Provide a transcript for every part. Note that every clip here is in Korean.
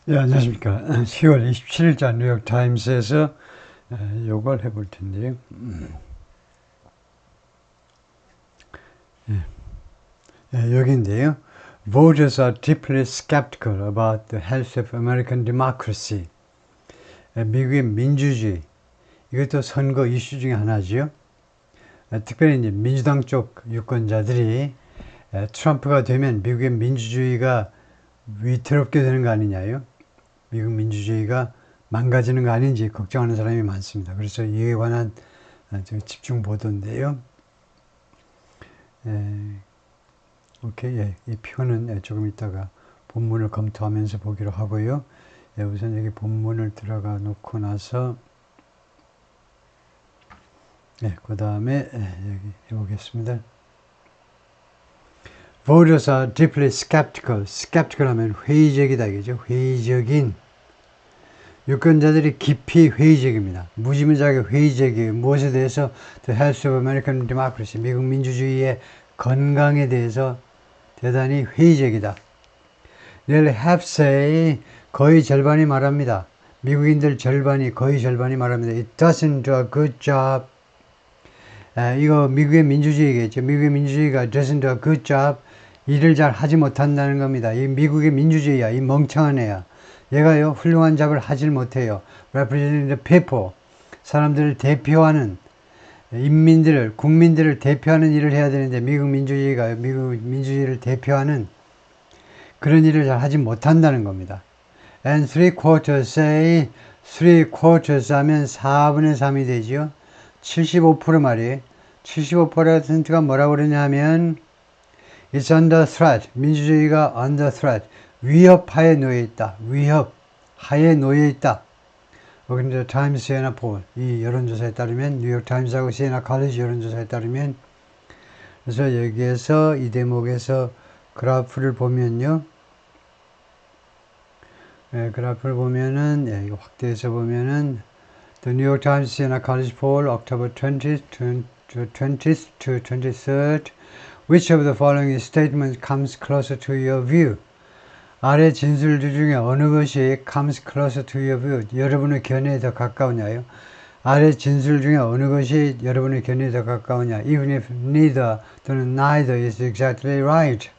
예, 안녕하십니까. 10월 27일자 뉴욕타임스에서 요걸 해볼 텐데요. 여기인데요. Voters are deeply skeptical about the health of American democracy. 미국의 민주주의. 이것도 선거 이슈 중에 하나죠. 특별히 이제 민주당 쪽 유권자들이 트럼프가 되면 미국의 민주주의가 위태롭게 되는 거 아니냐요. 미국 민주주의가 망가지는 거 아닌지 걱정하는 사람이 많습니다. 그래서 이에 관한 집중 보도인데요. 오케이, 이 표는 조금 있다가 본문을 검토하면서 보기로 하고요. 우선 여기 본문을 들어가 놓고 나서 그 다음에 여기 해보겠습니다. Voters are deeply skeptical. skeptical 하면 회의적이다 이거죠. 회의적인. 유권자들이 깊이 회의적입니다. 무지무지하게 회의적이에요. 무엇에 대해서? The health of American democracy. 미국 민주주의의 건강에 대해서 대단히 회의적이다. Nearly half say, 거의 절반이 말합니다. 미국인들 거의 절반이 말합니다. It doesn't do a good job. 이거 미국의 민주주의겠죠. 미국의 민주주의가 doesn't do a good job. 일을 잘 하지 못한다는 겁니다. 이 미국의 민주주의야. 이 멍청한 애야. 얘가요, 훌륭한 잡을 하질 못해요. Representing the people. 사람들을 대표하는, 국민들을 대표하는 일을 해야 되는데, 미국 민주주의를 대표하는 그런 일을 잘 하지 못한다는 겁니다. And 3/4 say, 3/4 하면 4분의 3이 되죠. 75% 말이에요. 75%가 뭐라고 그러냐면, It's under threat. 민주주의가 under threat. 위협하에 놓여 있다. 위협하에 놓여 있다. 그런데 타임스 시에나 폴, 이 여론조사에 따르면, 뉴욕 타임스하고 시에나 칼리지 여론조사에 따르면, 그래서 여기에서 이 대목에서 그래프를 보면요. 그래프를 보면은, 이거 확대해서 보면은, The New York Times Siena College poll, October 20th to 23rd. Which of the following statements comes closer to your view? 아래 진술들 중에 어느 것이 comes closer to your view? 여러분의 견해에 더 가까우냐요? 아래 진술 중에 어느 것이 여러분의 견해에 더 가까우냐? Even if neither 또는 neither is exactly right.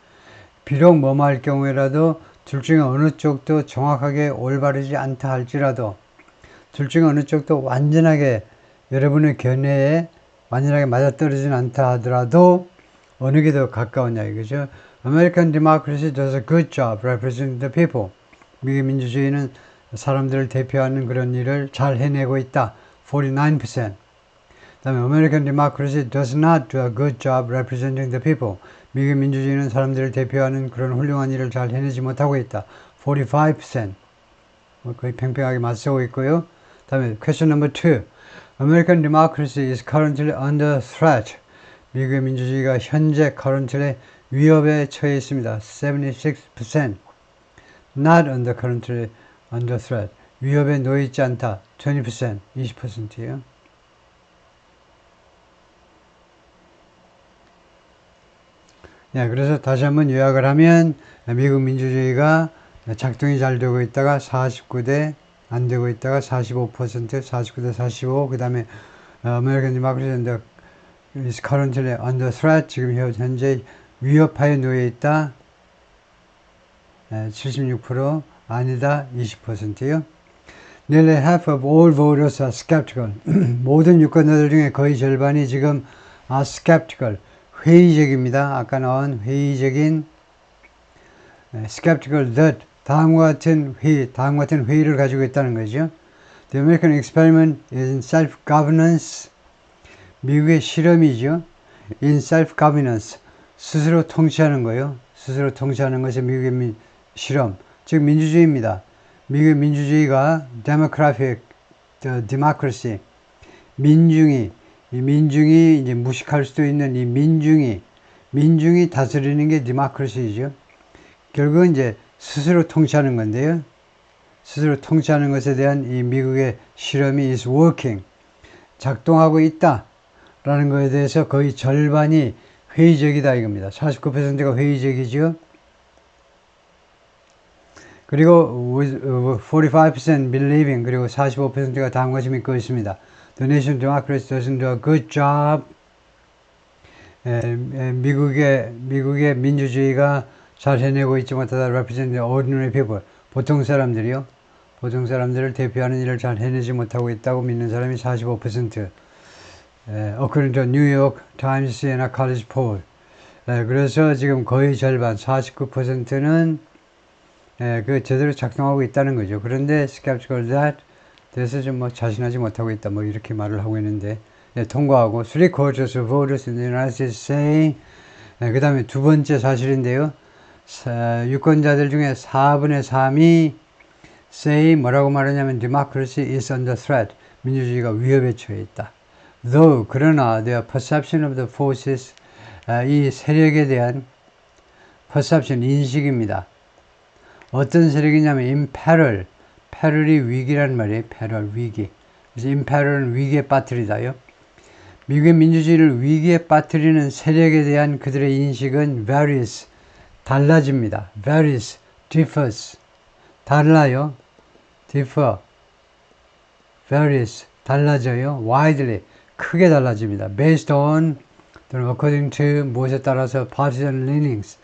비록 뭐뭐 할 경우에라도 둘 중에 어느 쪽도 정확하게 올바르지 않다 할지라도 둘 중에 어느 쪽도 완전하게 여러분의 견해에 완전하게 맞아떨어지진 않다 하더라도 어느 게 더 가까우냐 이거죠. American democracy does a good job representing the people. 미국 민주주의는 사람들을 대표하는 그런 일을 잘 해내고 있다. 49%. 그다음에 American democracy does not do a good job representing the people. 미국 민주주의는 사람들을 대표하는 그런 훌륭한 일을 잘 해내지 못하고 있다. 45%. 거의 팽팽하게 맞서고 있고요. 그다음에 question number 2. American democracy is currently under threat. 미국의 민주주의가 현재 currently 위협에 처해 있습니다. 76%. Not currently under threat. 위협에 놓여 있지 않다. 20%. 20%예요. 그래서 다시 한번 요약을 하면 미국 민주주의가 작동이 잘 되고 있다가 49대 안 되고 있다가 45%, 49대 45. 그다음에 American democracy is currently under threat. 지금 현재 위협하에 놓여 있다. 76%, 아니다 20%요. Nearly half of all voters are skeptical. 모든 유권자들 중에 거의 절반이 지금 are skeptical. 회의적입니다. 아까 나온 회의적인 skeptical that 다음과 같은 회의를 가지고 있다는 거죠. The American experiment is in self-governance. 미국의 실험이죠. In self-governance. 스스로 통치하는 거예요. 스스로 통치하는 것이 미국의 실험. 즉 민주주의입니다. 미국의 민주주의가 democracy. 민중이 이제 무식할 수도 있는 이 민중이 다스리는 게 democracy죠. 결국은 이제 스스로 통치하는 건데요. 스스로 통치하는 것에 대한 이 미국의 실험이 is working. 작동하고 있다. 라는 것에 대해서 거의 절반이 회의적이다 이겁니다. 49%가 회의적이죠. 그리고 with 45% believing, 그리고 45%가 다음과 같이 믿고 있습니다. The nation democracy doesn't do a good job. 미국의 민주주의가 잘 해내고 있지 못하다. represent ordinary people, 보통 사람들이요. 보통 사람들을 대표하는 일을 잘 해내지 못하고 있다고 믿는 사람이 45%. according to New York Times Siena College poll. 그래서 지금 거의 절반, 49%는 그 제대로 작동하고 있다는 거죠. 그런데 skeptical that, 그래서 좀 뭐 자신하지 못하고 있다, 뭐 이렇게 말을 하고 있는데, 통과하고 3/4 of voters in the United States say, 그 다음에 두 번째 사실인데요. 유권자들 중에 4분의 3이 say 뭐라고 말하냐면 democracy is under threat, 민주주의가 위협에 처해 있다. though, 그러나 their perception of the forces, 이 세력에 대한 perception, 인식입니다. 어떤 세력이냐면 in peril, peril이 위기란 말이에요. peril, 위기. 그래서 in peril은 위기에 빠뜨리다요. 미국의 민주주의를 위기에 빠뜨리는 세력에 대한 그들의 인식은 varies, 달라집니다. varies, differs, 달라요. differ, varies, 달라져요. widely, 크게 달라집니다. based on, 또는 according to, 무엇에 따라서 partisan leanings,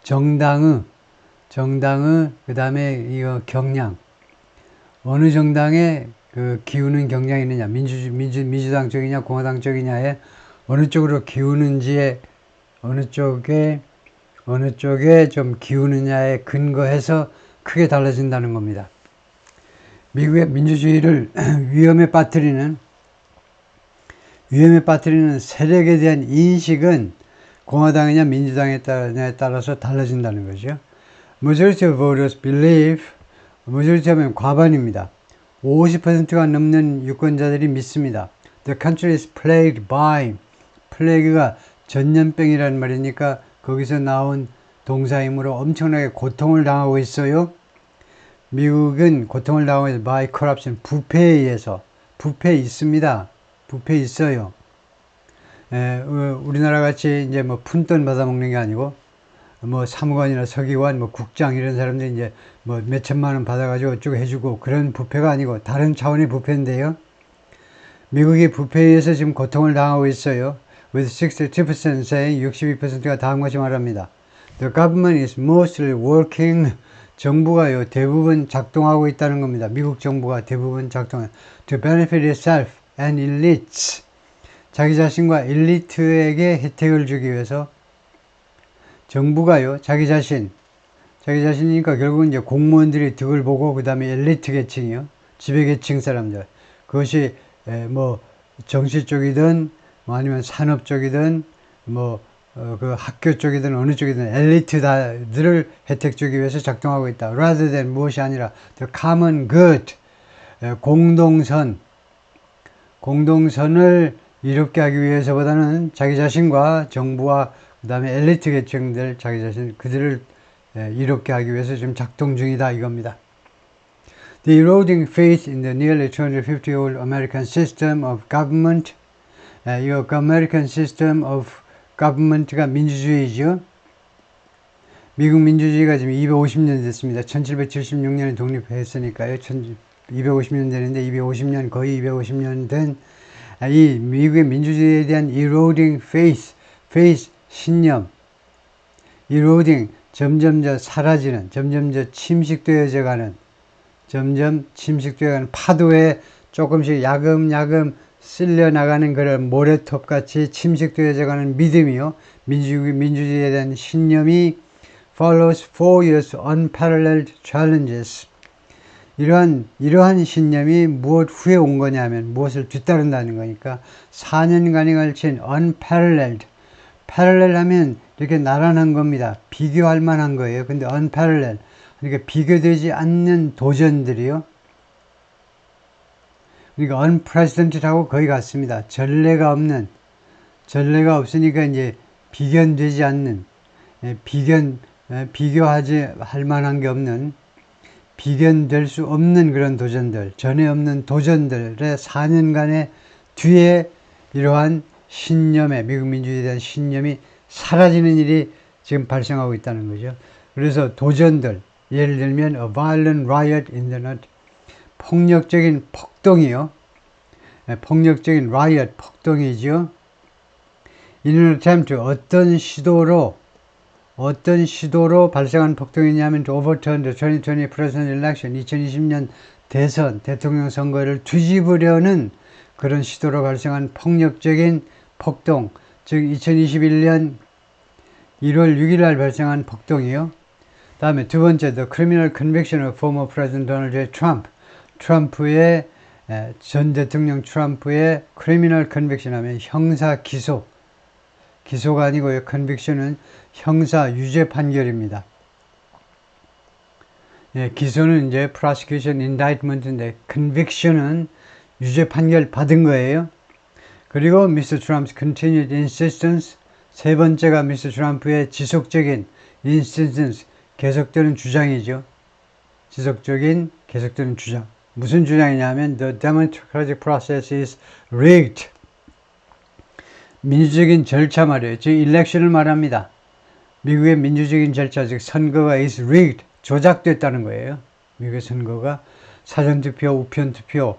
정당의, 그 다음에 이거 경향, 어느 정당에 그 기우는 경향이 있느냐, 민주당 쪽이냐 공화당 쪽이냐에 어느 쪽으로 기우는지에, 어느 쪽에 좀 기우느냐에 근거해서 크게 달라진다는 겁니다. 미국의 민주주의를 위험에 빠뜨리는 세력에 대한 인식은 공화당이냐 민주당에 따라서 달라진다는 거죠. Majority of voters believe, majority 하면 과반입니다. 50%가 넘는 유권자들이 믿습니다. The country is plagued by, 플레이그가 전염병이라는 말이니까 거기서 나온 동사이므로 엄청나게 고통을 당하고 있어요. 미국은 고통을 당하고 있어요. by corruption, 부패에 의해서. 부패 있습니다. 부패 있어요. 우리나라 같이 이제 뭐 푼돈 받아먹는 게 아니고, 뭐 사무관이나 서기관, 뭐 국장 이런 사람들이 이제 뭐 몇천만 원 받아가지고 어쩌고 해주고 그런 부패가 아니고 다른 차원의 부패인데요. 미국이 부패에 의해서 지금 고통을 당하고 있어요. With 62% saying, 62%가 다음과 같이 말합니다. The government is mostly working, 정부가요 대부분 작동하고 있다는 겁니다. 미국 정부가 대부분 작동해요. To benefit itself and elites, 자기 자신과 엘리트에게 혜택을 주기 위해서 정부가요 자기 자신이니까 결국은 이제 공무원들이 득을 보고 그 다음에 엘리트 계층이요, 지배계층 사람들, 그것이 뭐 정치 쪽이든 뭐 아니면 산업 쪽이든 뭐 그 학교 쪽이든 어느 쪽이든 엘리트들을 혜택 주기 위해서 작동하고 있다. rather than, 무엇이 아니라 the common good, 공동선을 이롭게 하기 위해서보다는 자기 자신과 정부와 그 다음에 엘리트 계층들, 자기 자신, 그들을 이롭게 하기 위해서 지금 작동 중이다 이겁니다. The eroding faith in the nearly 250-year-old American system of government, 이 American system of government가 민주주의죠. 미국 민주주의가 지금 250년 됐습니다. 1776년에 독립했으니까요. 250년 되는데 250년, 거의 250년 된 이 미국의 민주주의에 대한 eroding faith, 신념, eroding, 점점 사라지는, 점점 침식되어져 가는, 파도에 조금씩 야금야금 쓸려 나가는 그런 모래톱같이 침식되어져 가는 믿음이요. 민주주의에 대한 신념이 follows 4 years unparalleled challenges. 이러한 신념이 무엇 후에 온 거냐면 무엇을 뒤따른다는 거니까 4년간에 걸친 unparalleled, parallel 하면 이렇게 나란한 겁니다. 비교할 만한 거예요. 근데 unparalleled, 그러니까 비교되지 않는 도전들이요. 그러니까 unprecedented하고 거의 같습니다. 전례가 없으니까 이제 비견되지 않는, 비교하지 할 만한 게 없는, 비견될 수 없는 그런 도전들, 전에 없는 도전들의 4년간의 뒤에 이러한 신념에, 미국 민주주의에 대한 신념이 사라지는 일이 지금 발생하고 있다는 거죠. 그래서 도전들, 예를 들면 a violent riot in the night. 폭력적인 폭동이요. 폭력적인 riot, 폭동이죠. In an attempt to 어떤 시도로 발생한 폭동이냐면 to overturn the 2020 president election, 2020년 대선, 대통령 선거를 뒤집으려는 그런 시도로 발생한 폭력적인 폭동, 즉 2021년 1월 6일 날 발생한 폭동이요. 다음에 두 번째, the criminal conviction of former President Donald J. Trump. 전 대통령 트럼프의 criminal conviction 하면 형사 기소가 아니고요. conviction은 형사 유죄 판결입니다. 기소는 이제 prosecution indictment인데 conviction은 유죄 판결 받은 거예요. 그리고 Mr. Trump's continued insistence, 세 번째가 Mr. Trump의 지속적인 insistence, 계속되는 주장이죠. 계속되는 주장. 무슨 주장이냐면 the democratic process is rigged. 민주적인 절차 말이에요. 즉 election을 말합니다. 미국의 민주적인 절차, 즉 선거가 is rigged, 조작됐다는 거예요. 미국의 선거가 사전투표, 우편투표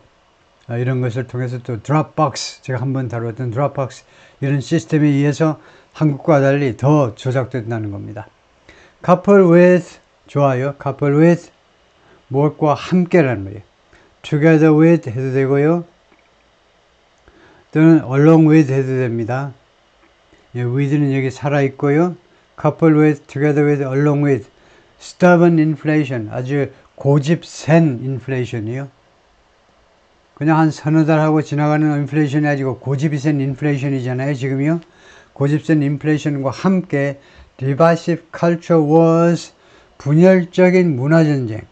이런 것을 통해서 또 드롭박스, 제가 한번 다뤘던 드롭박스 이런 시스템에 의해서 한국과 달리 더 조작된다는 겁니다. couple with, 좋아요. couple with, 무엇과 함께라는 거예요. together with 해도 되고요. 또는 along with 해도 됩니다. with는 여기 살아있고요. couple with, together with, along with. stubborn inflation, 아주 고집센 인플레이션이요. 그냥 한 서너 달 하고 지나가는 인플레이션이 아니고 고집이 센 인플레이션이잖아요. 지금요. 고집센 인플레이션과 함께 divisive culture wars, 분열적인 문화전쟁과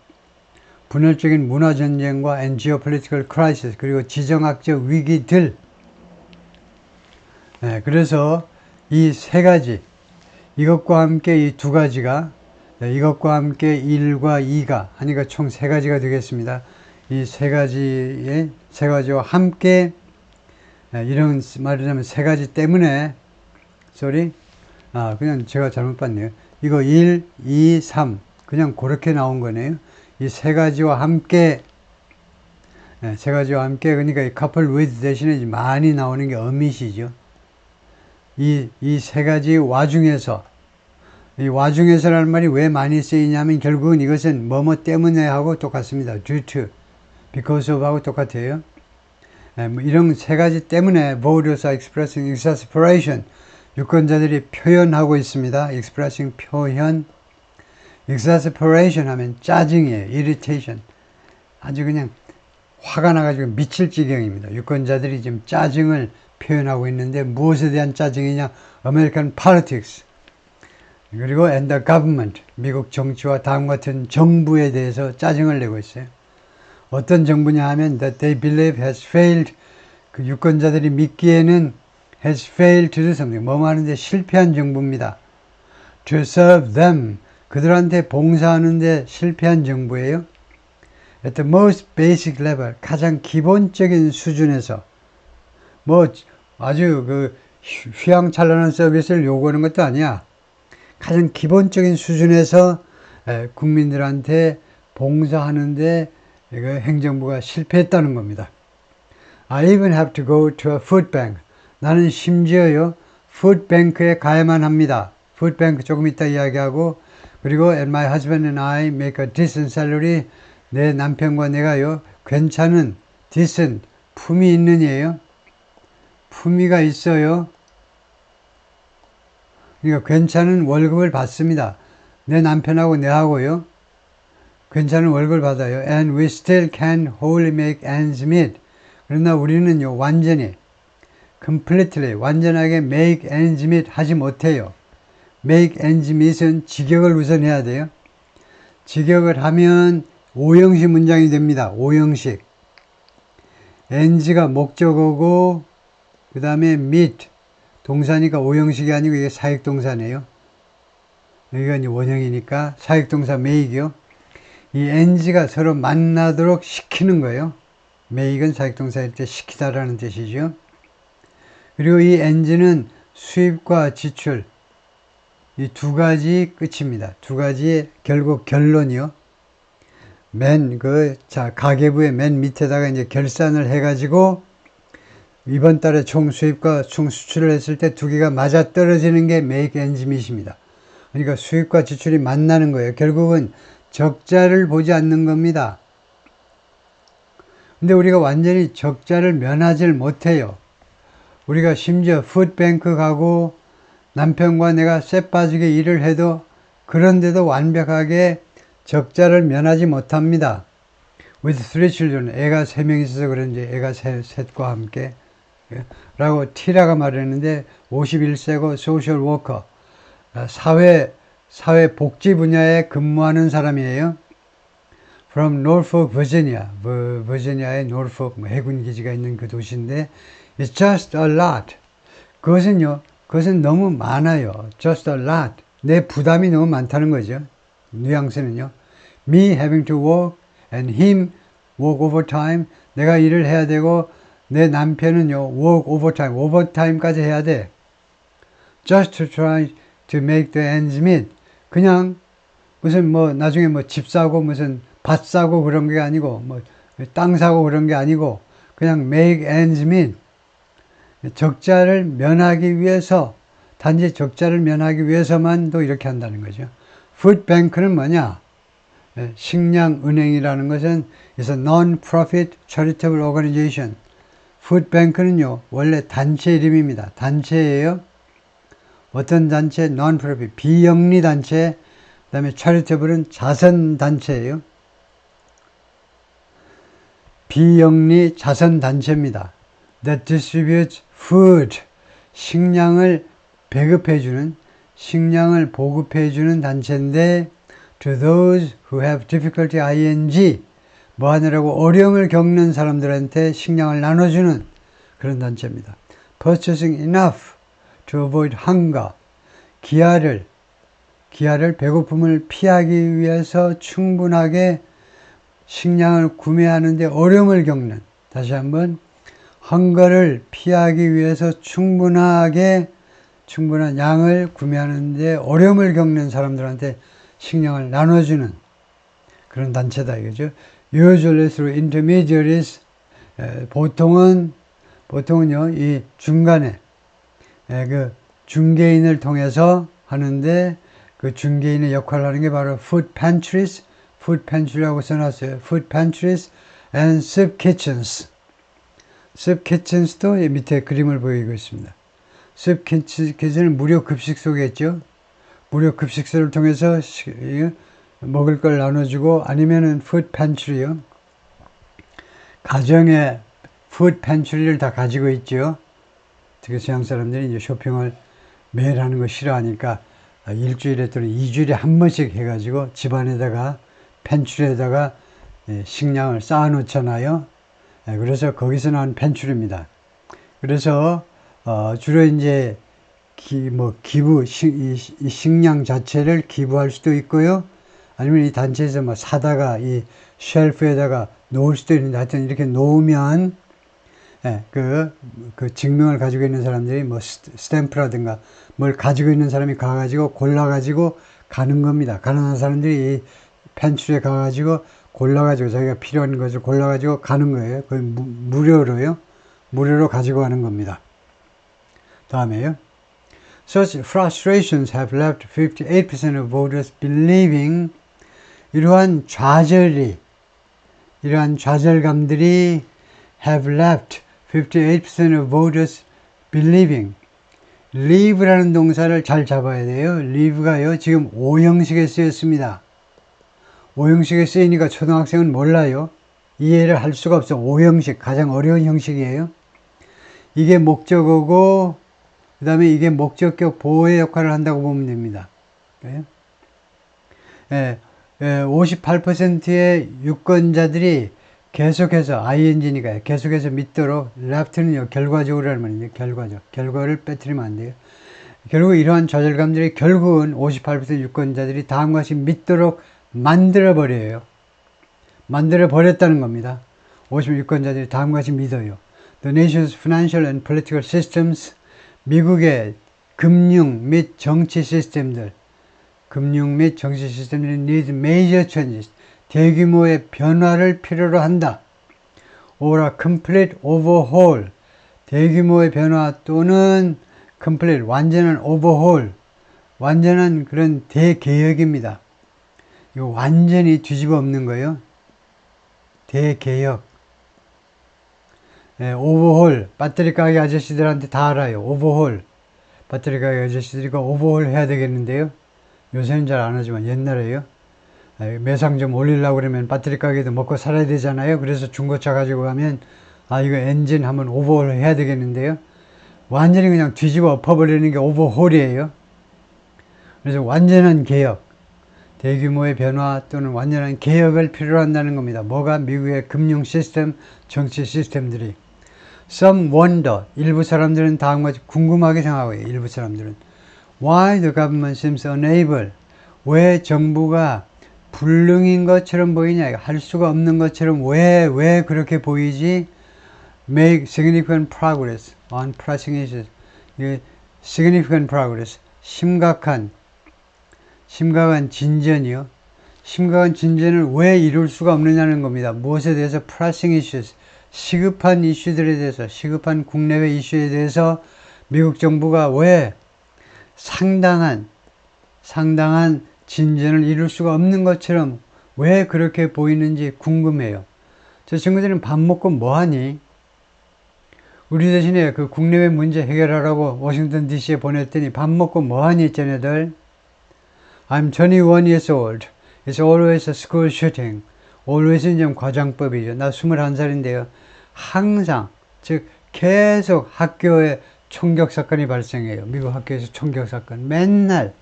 and geopolitical crisis, 그리고 지정학적 위기들. 그래서 이 세 가지, 이것과 함께 이 두 가지가, 이것과 함께 1과 2가 하니까 총 세 가지가 되겠습니다. 이 세 가지와 함께, 이런 말하자면 세 가지 때문에, 그냥 제가 잘못 봤네요. 이거 1, 2, 3. 그냥 그렇게 나온 거네요. 이 세 가지와 함께, 그러니까 이 couple with 대신에 많이 나오는 게 omit이죠. 이 세 가지 와중에서, 이 와중에서라는 말이 왜 많이 쓰이냐면 결국은 이것은 뭐뭐 때문에 하고 똑같습니다. due to, because of 하고 똑같아요. 이런 세 가지 때문에 voters are expressing exasperation, 유권자들이 표현하고 있습니다. expressing 표현. exasperation 하면 짜증이에요. irritation. 아주 그냥 화가 나가지고 미칠 지경입니다. 유권자들이 지금 짜증을 표현하고 있는데 무엇에 대한 짜증이냐? American politics. 그리고 and the government. 미국 정치와 다음 같은 정부에 대해서 짜증을 내고 있어요. 어떤 정부냐 하면 that they believe has failed. 그 유권자들이 믿기에는 has failed to do something. 뭐뭐 하는데 실패한 정부입니다. to serve them. 그들한테 봉사하는데 실패한 정부예요. At the most basic level. 가장 기본적인 수준에서. 뭐 아주 그 휘황찬란한 서비스를 요구하는 것도 아니야. 가장 기본적인 수준에서 국민들한테 봉사하는데 행정부가 실패했다는 겁니다. I even have to go to a food bank. 나는 심지어요, 푸드뱅크에 가야만 합니다. 푸드뱅크 조금 이따 이야기하고, 그리고 and my husband and I make a decent salary. 내 남편과 내가요, 괜찮은, decent, 품위 있는 이에요. 품위가 있어요. 그러니까 괜찮은 월급을 받습니다. 내 남편하고 내하고요, 괜찮은 월급을 받아요. And we still can wholly make ends meet. 그러나 우리는요, 완전히, completely, 완전하게 make ends meet 하지 못해요. make ends meet은 직역을 우선 해야 돼요. 직역을 하면 5형식 문장이 됩니다. 5형식. ends가 목적어고, 그 다음에 meet, 동사니까 5형식이 아니고 이게 사역동사네요. 여기가 이제 원형이니까 사역동사 make이요. 이 ends가 서로 만나도록 시키는 거예요. make은 사역동사일 때 시키다라는 뜻이죠. 그리고 이 ends는 수입과 지출, 이 두 가지 끝입니다. 두 가지의 결국 결론이요. 가계부의 맨 밑에다가 이제 결산을 해가지고 이번 달에 총 수입과 총 수출을 했을 때 두 개가 맞아 떨어지는 게 make ends meet입니다. 그러니까 수입과 지출이 만나는 거예요. 결국은 적자를 보지 않는 겁니다. 근데 우리가 완전히 적자를 면하지를 못해요. 우리가 심지어 푸드뱅크 가고 남편과 내가 쇠 빠지게 일을 해도 그런데도 완벽하게 적자를 면하지 못합니다. With 3 children, 애가 3명 있어서 그런지 애가 셋과 함께 라고 티라가 말했는데 51세고 소셜 워커, 사회복지 분야에 근무하는 사람이에요. From Norfolk, Virginia. 버지니아의 Norfolk 해군 기지가 있는 그 도시인데 It's just a lot. 그것은 너무 많아요. Just a lot. 내 부담이 너무 많다는 거죠. 뉘앙스는요. Me having to work and him work overtime. 내가 일을 해야 되고 내 남편은요 work overtime. 오버타임까지 해야 돼. Just to try to make the ends meet. 그냥 무슨 나중에 집 사고 무슨 밭 사고 그런 게 아니고 땅 사고 그런 게 아니고 그냥 make ends meet. 적자를 면하기 위해서 단지 적자를 면하기 위해서만도 이렇게 한다는 거죠. 푸드뱅크는 뭐냐? 식량은행이라는 것은 is a non-profit charitable organization. 푸드뱅크는요 원래 단체 이름입니다. 단체예요. 어떤 단체? non-profit, 비영리 단체. 그 다음에 charitable은 자선단체예요. 비영리 자선단체입니다. That distributes food, 식량을 배급해주는, 식량을 보급해주는 단체인데 to those who have difficulty ing, 뭐 하느라고 어려움을 겪는 사람들한테 식량을 나눠주는 그런 단체입니다. Purchasing enough to avoid hunger, 기아를 배고픔을 피하기 위해서 충분하게 식량을 구매하는데 어려움을 겪는, 다시 한번 헝거를 피하기 위해서 충분한 양을 구매하는데 어려움을 겪는 사람들한테 식량을 나눠주는 그런 단체다 이거죠. Usually through intermediaries, 보통은요 이 중간에 그 중개인을 통해서 하는데 그 중개인의 역할을 하는 게 바로 food pantry라고 써놨어요. food pantries and soup kitchens. soup kitchens도 밑에 그림을 보이고 있습니다. soup kitchen은 무료 급식소겠죠. 무료 급식소를 통해서 먹을 걸 나눠주고 아니면은 food pantry요. 가정에 food pantry를 다 가지고 있죠. 특히 서양 사람들이 이제 쇼핑을 매일 하는 거 싫어하니까 일주일에 또는 2주일에 한 번씩 해가지고 집안에다가 펜츄리에다가 식량을 쌓아 놓잖아요. 그래서 거기서 나온 펜츄리입니다. 그래서 주로 이제 기부, 이 식량 자체를 기부할 수도 있고요. 아니면 이 단체에서 사다가 이 쉘프에다가 놓을 수도 있는데 하여튼 이렇게 놓으면 그 증명을 가지고 있는 사람들이 스탬프라든가 뭘 가지고 있는 사람이 가가지고 골라가지고 가는 겁니다. 가난한 사람들이 이 펜츄리에 가가지고 골라가지고 자기가 필요한 것을 골라가지고 가는 거예요. 거의 무료로요. 무료로 가지고 가는 겁니다. 다음에요. Such frustrations have left 58% of voters believing, 이러한 좌절감들이 have left 58% of voters believing. leave라는 동사를 잘 잡아야 돼요. leave가요 지금 5형식에 쓰였습니다. 5형식에 쓰이니까 초등학생은 몰라요. 이해를 할 수가 없어. 5형식 가장 어려운 형식이에요. 이게 목적어고 그 다음에 이게 목적격 보호의 역할을 한다고 보면 됩니다. 58%의 유권자들이 계속해서 ing니까요. 계속해서 믿도록 left는요 결과적으로라는 말인데 결과를 빼뜨리면 안 돼요. 결국 이러한 좌절감들이 결국은 58% 유권자들이 다음과 같이 믿도록 만들어버려요. 만들어버렸다는 겁니다. 50% 유권자들이 다음과 같이 믿어요. The nation's financial and political systems, 미국의 금융 및 정치 시스템들이 need major changes. 대규모의 변화를 필요로 한다. or a complete overhaul. 대규모의 변화 또는 complete, 완전한 overhaul. 완전한 그런 대개혁입니다. 이거 완전히 뒤집어 엎는 거예요. 대개혁. 오버홀. 배터리 가게 아저씨들한테 다 알아요. 오버홀. 배터리 가게 아저씨들이가 오버홀 해야 되겠는데요. 요새는 잘 안 하지만 옛날에요. 매상 좀 올리려고 그러면 배터리 가게도 먹고 살아야 되잖아요. 그래서 중고차 가지고 가면 이거 엔진 한번 오버홀 해야 되겠는데요. 완전히 그냥 뒤집어 엎어버리는 게 오버홀이에요. 그래서 완전한 개혁, 대규모의 변화 또는 완전한 개혁을 필요로 한다는 겁니다. 뭐가? 미국의 금융 시스템, 정치 시스템들이. Some wonder, 일부 사람들은 다음과 같이 궁금하게 생각하고 있어요. 일부 사람들은 Why the government seems unable. 왜 정부가 불능인 것처럼 보이냐, 할 수가 없는 것처럼 왜 그렇게 보이지? Make significant progress on pressing issues. significant progress, 심각한 진전이요. 심각한 진전을 왜 이룰 수가 없느냐는 겁니다. 무엇에 대해서? pressing issues, 시급한 이슈들에 대해서, 시급한 국내외 이슈에 대해서 미국 정부가 왜 상당한 진전을 이룰 수가 없는 것처럼 왜 그렇게 보이는지 궁금해요. 저 친구들은 밥 먹고 뭐하니? 우리 대신에 그 국내외 문제 해결하라고 워싱턴 DC에 보냈더니 밥 먹고 뭐하니 쟤네들? I'm 21 years old. It's always a school shooting. always는 좀 과장법이죠. 나 21살인데요. 항상, 즉 계속 학교에 총격 사건이 발생해요. 미국 학교에서 총격 사건 맨날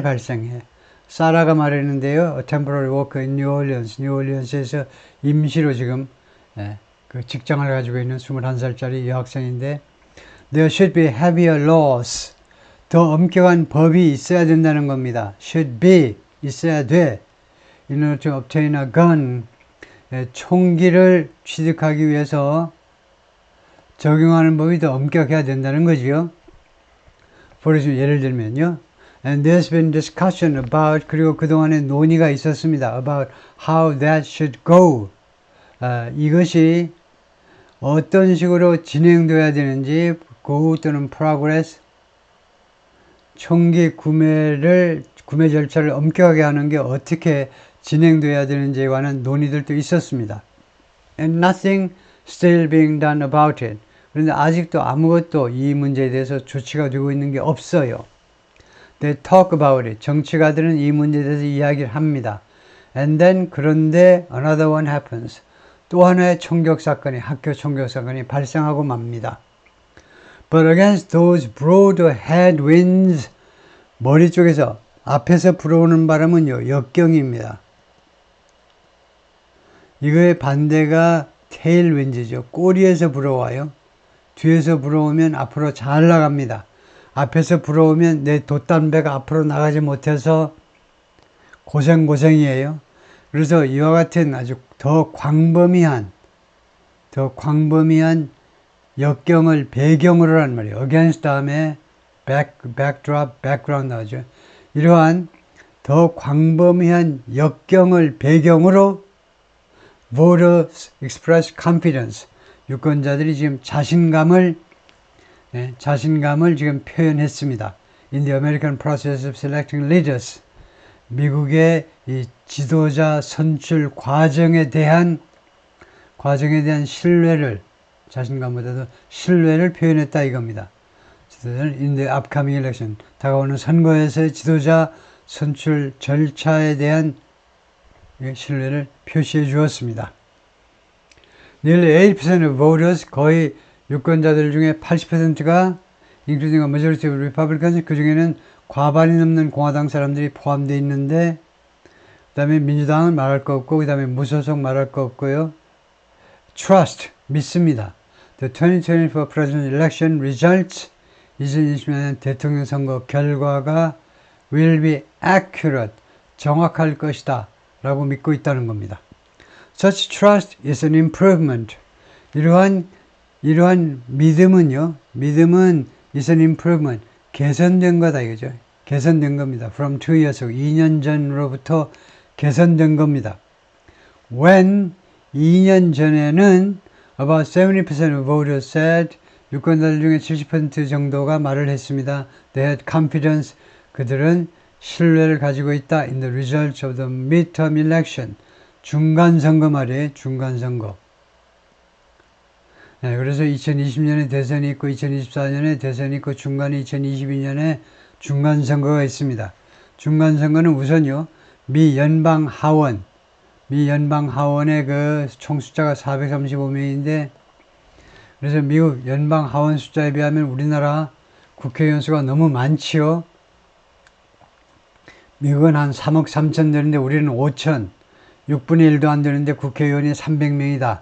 발생해. 사라가 말했는데요. temporary worker in New Orleans, 뉴올리언스에서 임시로 지금 그 직장을 가지고 있는 21살짜리 여학생인데 there should be heavier laws. 더 엄격한 법이 있어야 된다는 겁니다. should be, 있어야 돼. in order to obtain a gun. 총기를 취득하기 위해서 적용하는 법이 더 엄격해야 된다는 거지요. 예를 들면요. And there's been discussion about, 그리고 그동안에 논의가 있었습니다. about how that should go. 이것이 어떤 식으로 진행되어야 되는지, go 또는 progress, 총기 구매 절차를 엄격하게 하는 게 어떻게 진행되어야 되는지에 관한 논의들도 있었습니다. And nothing still being done about it. 그런데 아직도 아무것도 이 문제에 대해서 조치가 되고 있는 게 없어요. They talk about it. 정치가들은 이 문제에 대해서 이야기를 합니다. And then 그런데 another one happens. 또 하나의 학교 총격 사건이 발생하고 맙니다. But against those broader headwinds, 머리 쪽에서 앞에서 불어오는 바람은요, 역경입니다. 이거의 반대가 tailwinds죠. 꼬리에서 불어와요. 뒤에서 불어오면 앞으로 잘 나갑니다. 앞에서 불어오면 내 돛담배가 앞으로 나가지 못해서 고생이에요. 그래서 이와 같은 아주 더 광범위한 역경을 배경으로 란 말이에요. against 다음에 backdrop, background 나오죠. 이러한 더 광범위한 역경을 배경으로 voters express confidence. 유권자들이 지금 자신감을 지금 표현했습니다. In the American process of selecting leaders. 미국의 이 지도자 선출 과정에 대한 신뢰를, 자신감보다도 신뢰를 표현했다 이겁니다. In the upcoming election. 다가오는 선거에서의 지도자 선출 절차에 대한 신뢰를 표시해 주었습니다. Nearly 80% of voters, 거의 유권자들 중에 80%가 including a majority of Republicans, 그 중에는 과반이 넘는 공화당 사람들이 포함되어 있는데, 그 다음에 민주당은 말할 거 없고, 그 다음에 무소속 말할 거 없고요. Trust, 믿습니다. The 2024 presidential election results, 2020년 대통령 선거 결과가 will be accurate, 정확할 것이다 라고 믿고 있다는 겁니다. Such trust is an improvement. 이러한 믿음은 is an improvement, 개선된 거다 이거죠. 개선된 겁니다. From 2 years ago. 2년 전으로부터 개선된 겁니다. When 2년 전에는 about 70% of voters said 유권자들 중에 70% 정도가 말을 했습니다. They had confidence. 그들은 신뢰를 가지고 있다. In the results of the midterm election. 중간선거 말이에요. 중간선거. 네, 그래서 2020년에 대선이 있고 2024년에 대선이 있고 중간에 2022년에 중간선거가 있습니다. 중간선거는 우선요. 미 연방하원의 그 총숫자가 435명인데 그래서 미국 연방하원 숫자에 비하면 우리나라 국회의원 수가 너무 많지요. 미국은 한 3억 3천 되는데 우리는 5천, 6분의 1도 안 되는데 국회의원이 300명이다.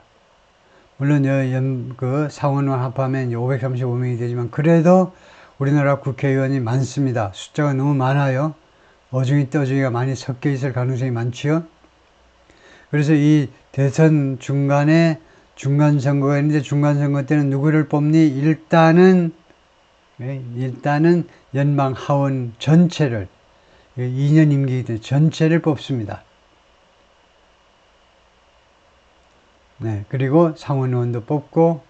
물론 그 상원만 합하면 535명이 되지만 그래도 우리나라 국회의원이 많습니다. 숫자가 너무 많아요. 어중이 떠중이가 많이 섞여 있을 가능성이 많지요. 그래서 이 대선 중간에 중간선거가 있는데 중간선거 때는 누구를 뽑니? 일단은 연방하원 전체를 2년 임기 때 전체를 뽑습니다. 네, 그리고 상원의원도 뽑고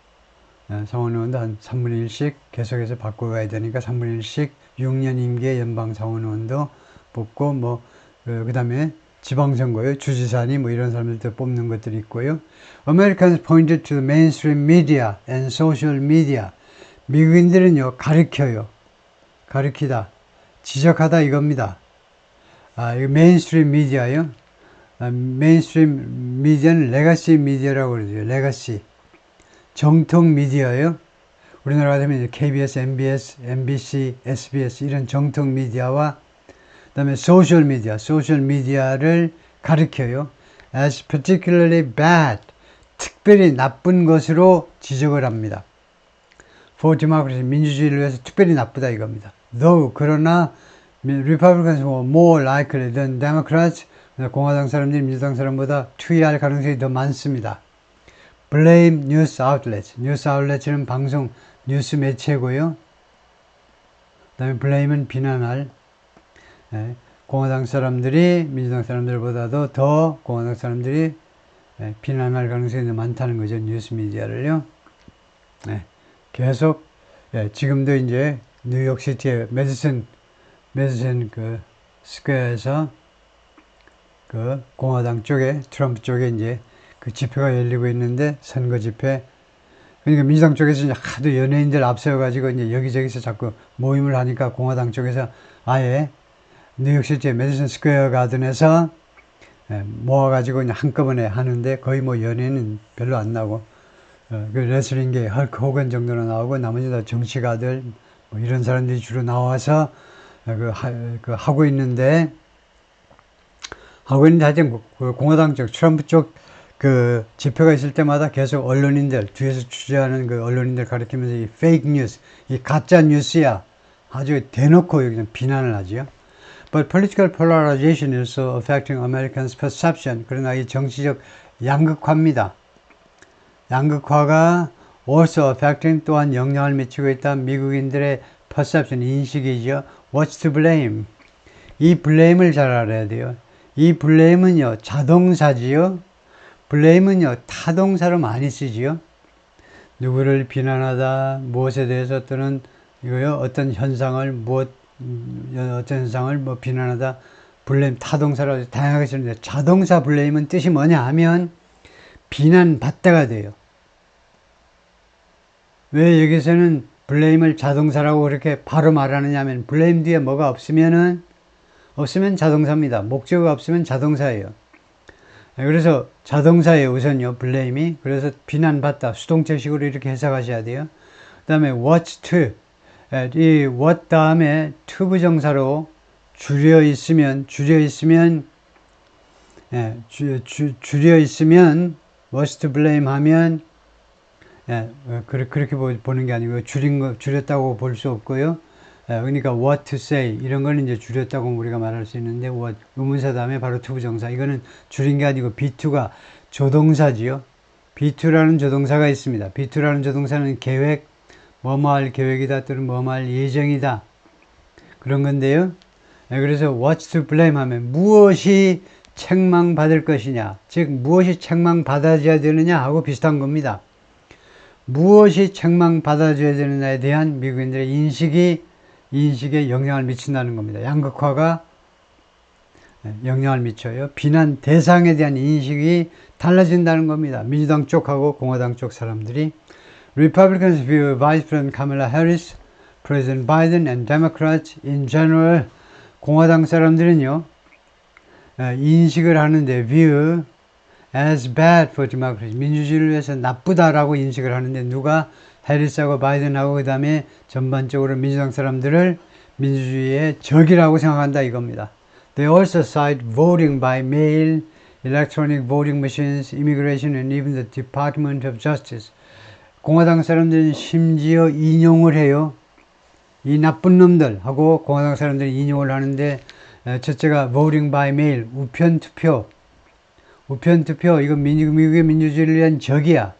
상원의원도 한 3분의 1씩 계속해서 바꿔가야 되니까 3분의 1씩 6년 임기의 연방상원의원도 뽑고 그 다음에 지방선거요. 주지사니 이런 사람들도 뽑는 것들이 있고요. Americans pointed to the mainstream media and social media. 미국인들은요, 가리키다, 지적하다 이겁니다. 이거 메인스트림 미디어요. 메인스트림 미디어는 레가시 미디어라고 그러죠. 레가시. 정통 미디어요. 우리나라 같으면 KBS, MBS, MBC, SBS 이런 정통 미디어와 그 다음에 소셜 미디어를 가리켜요. As particularly bad. 특별히 나쁜 것으로 지적을 합니다. For democracy. 민주주의를 위해서 특별히 나쁘다 이겁니다. Though. 그러나 Republicans were more likely than Democrats. 공화당 사람들이 민주당 사람보다 투의할 가능성이 더 많습니다. Blame news outlets. 뉴스 아웃렛은 방송 뉴스 매체고요. 그 다음에 blame은 비난할. 공화당 사람들이 민주당 사람들보다도 더 공화당 사람들이 비난할 가능성이 더 많다는 거죠. 뉴스 미디어를요. 계속 지금도 이제 뉴욕시티의 메디슨 그 스퀘어에서 그 공화당 쪽에 트럼프 쪽에 이제 그 집회가 열리고 있는데 선거 집회. 그러니까 민주당 쪽에서 이제 하도 연예인들 앞세워가지고 이제 여기저기서 자꾸 모임을 하니까 공화당 쪽에서 아예 뉴욕시티의 메디슨 스퀘어 가든에서 모아가지고 그냥 한꺼번에 하는데 거의 연예인은 별로 안 나오고 그 레슬링계 헐크 호건 정도로 나오고 나머지 다 정치가들 이런 사람들이 주로 나와서 하고 있는데 하여튼 그 공화당 쪽 트럼프 쪽 그 집회가 있을 때마다 계속 언론인들 뒤에서 취재하는 그 언론인들 가리키면서 이 페이크 뉴스, 이 가짜 뉴스야 아주 대놓고 그냥 비난을 하지요. But political polarization is also affecting Americans' perception. 그러나 이 정치적 양극화입니다. 양극화가 also affecting 또한 영향을 미치고 있다. 미국인들의 perception, 인식이죠. What's to blame? 이 blame을 잘 알아야 돼요. 이 blame은요, 자동사지요. blame은요, 타동사로 많이 쓰지요. 누구를 비난하다, 무엇에 대해서 또는 이거요, 어떤 현상을 비난하다, 블레임, 타동사로 다양하게 쓰는데, 자동사 블레임은 뜻이 뭐냐 하면, 비난받다가 돼요. 왜 여기서는 블레임을 자동사라고 그렇게 바로 말하느냐 하면, 블레임 뒤에 뭐가 없으면 자동사입니다. 목적어가 없으면 자동사예요. 그래서 자동사예요, 우선요, 블레임이. 그래서 비난받다, 수동태식으로 이렇게 해석하셔야 돼요. 그 다음에 what's to. 이 what 다음에 to 부정사로 줄여 있으면 what's to blame 하면 그렇게 보는 게 아니고 줄였다고 볼 수 없고요. 그러니까 what to say 이런 거는 이제 줄였다고 우리가 말할 수 있는데 what 의문사 다음에 바로 to 부정사 이거는 줄인 게 아니고 B2가 조동사지요. B2라는 조동사가 있습니다. B2라는 조동사는 계획, 뭐뭐 할 계획이다 또는 뭐뭐 할 예정이다. 그런 건데요. 그래서 what's to blame 하면 무엇이 책망받을 것이냐, 즉 무엇이 책망받아줘야 되느냐 하고 비슷한 겁니다. 무엇이 책망받아줘야 되느냐에 대한 미국인들의 인식에 영향을 미친다는 겁니다. 양극화가 영향을 미쳐요. 비난 대상에 대한 인식이 달라진다는 겁니다. 민주당 쪽하고 공화당 쪽 사람들이. Republicans view Vice President Kamala Harris, President Biden and Democrats in general, 공화당 사람들은요, 인식을 하는데 view as bad for democracy, 민주주의를 위해서 나쁘다라고 인식을 하는데, 누가 해리스하고 바이든하고 그 다음에 전반적으로 민주당 사람들을 민주주의의 적이라고 생각한다 이겁니다. They also cite voting by mail, electronic voting machines, immigration and even the Department of Justice. 공화당 사람들은 심지어 인용을 해요. 이 나쁜 놈들 하고 공화당 사람들이 인용을 하는데, 첫째가 voting by mail, 우편투표, 이건 미국의 민주주의를 위한 적이야.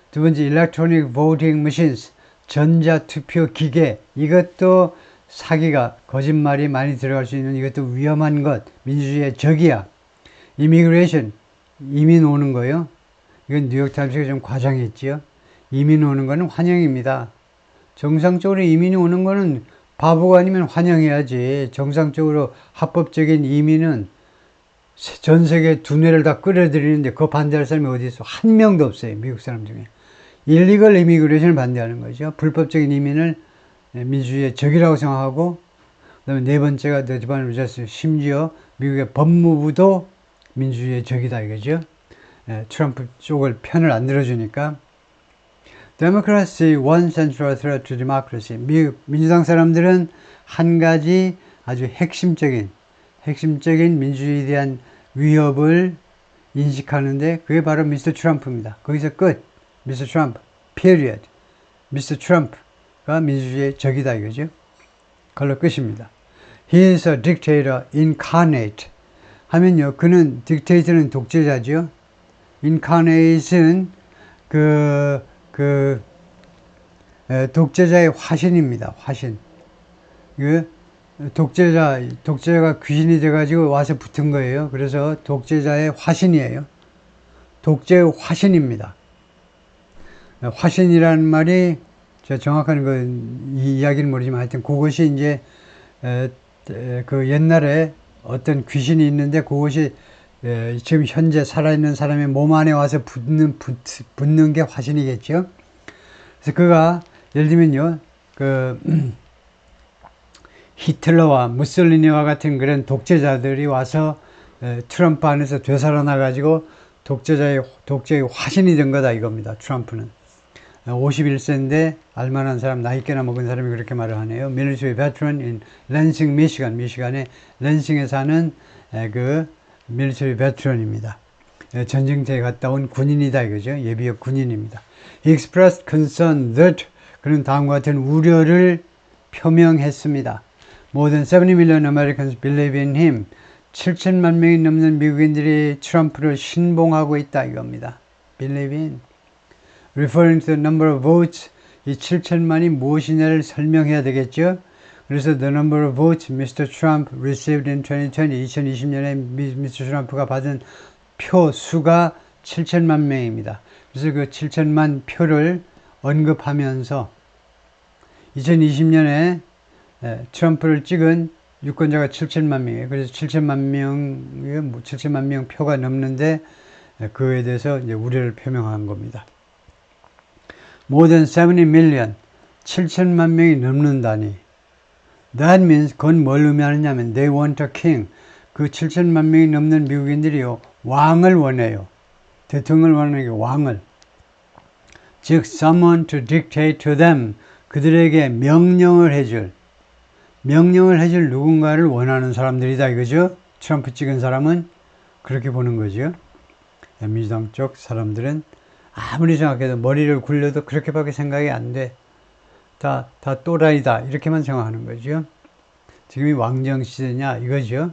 두 번째, electronic voting machines, 전자투표 기계, 이것도 사기가, 거짓말이 많이 들어갈 수 있는, 이것도 위험한 것, 민주주의의 적이야. immigration, 이민 오는 거요. 이건 뉴욕타임스가 좀 과장했지요. 이민 오는 거는 환영입니다. 정상적으로 이민이 오는 거는 바보가 아니면 환영해야지. 정상적으로 합법적인 이민은 전 세계 두뇌를 다 끌어들이는데 그거 반대할 사람이 어디 있어? 한 명도 없어요. 미국 사람 중에. 일리걸 이미그레이션을 반대하는 거죠. 불법적인 이민을 민주주의의 적이라고 생각하고, 그 다음에 네 번째가 The Department of Justice, 심지어 미국의 법무부도 민주주의의 적이다 이거죠. 트럼프 쪽을 편을 안 들어주니까. Democracy one central threat to democracy. 민주당 사람들은 한 가지 아주 핵심적인 민주주의에 대한 위협을 인식하는데, 그게 바로 미스터 트럼프입니다. 거기서 끝. 미스터 트럼프, period. 미스터 트럼프가 민주주의의 적이다 이거죠. 그걸로 끝입니다. He is a dictator incarnate. 하면요, 그는 dictator는 독재자죠. incarnate은 독재자의 화신입니다. 화신. 독재자가 귀신이 돼가지고 와서 붙은 거예요. 그래서 독재자의 화신이에요. 독재의 화신입니다. 화신이라는 말이, 제가 정확한 이 이야기는 모르지만 하여튼 그것이 이제, 그 옛날에 어떤 귀신이 있는데 그것이 지금 현재 살아있는 사람의 몸 안에 와서 붙는 게 화신이겠죠. 그래서 그가, 예를 들면요, 히틀러와 무솔리니와 같은 그런 독재자들이 와서 트럼프 안에서 되살아나가지고 독재의 화신이 된 거다 이겁니다. 트럼프는. 51세인데 알만한 사람, 나이 꽤나 먹은 사람이 그렇게 말을 하네요. Military veteran in 랜싱, 미시간의 랜싱에 사는 그 military veteran입니다. 전쟁터에 갔다 온 군인이다 이거죠. 예비역 군인입니다. He expressed concern that, 그는 다음과 같은 우려를 표명했습니다. More than 70 million Americans believe in him. 7천만 명이 넘는 미국인들이 트럼프를 신봉하고 있다 이겁니다. Believe in. Referring to the number of votes, 이 7천만이 무엇이냐를 설명해야 되겠죠. 그래서 the number of votes Mr. Trump received in 2020년에 Mr. 트럼프가 받은 표 수가 7천만 명입니다. 그래서 그 7천만 표를 언급하면서 2020년에 트럼프를 찍은 유권자가 7천만 명이에요. 그래서 7천만 명 표가 넘는데 그에 대해서 이제 우려를 표명한 겁니다. More than 70 million, 7천만 명이 넘는다니. That means, 그건 뭘 의미하느냐면 they want a king. 그 7천만 명이 넘는 미국인들이요, 왕을 원해요. 대통령을 원하는 게 왕을. 즉, someone to dictate to them. 그들에게 명령을 해줄 누군가를 원하는 사람들이다 이거죠. 트럼프 찍은 사람은 그렇게 보는 거죠. 민주당 쪽 사람들은 아무리 생각해도, 머리를 굴려도 그렇게밖에 생각이 안 돼. 다 또라이다 이렇게만 생각하는 거죠. 지금이 왕정 시대냐 이거죠.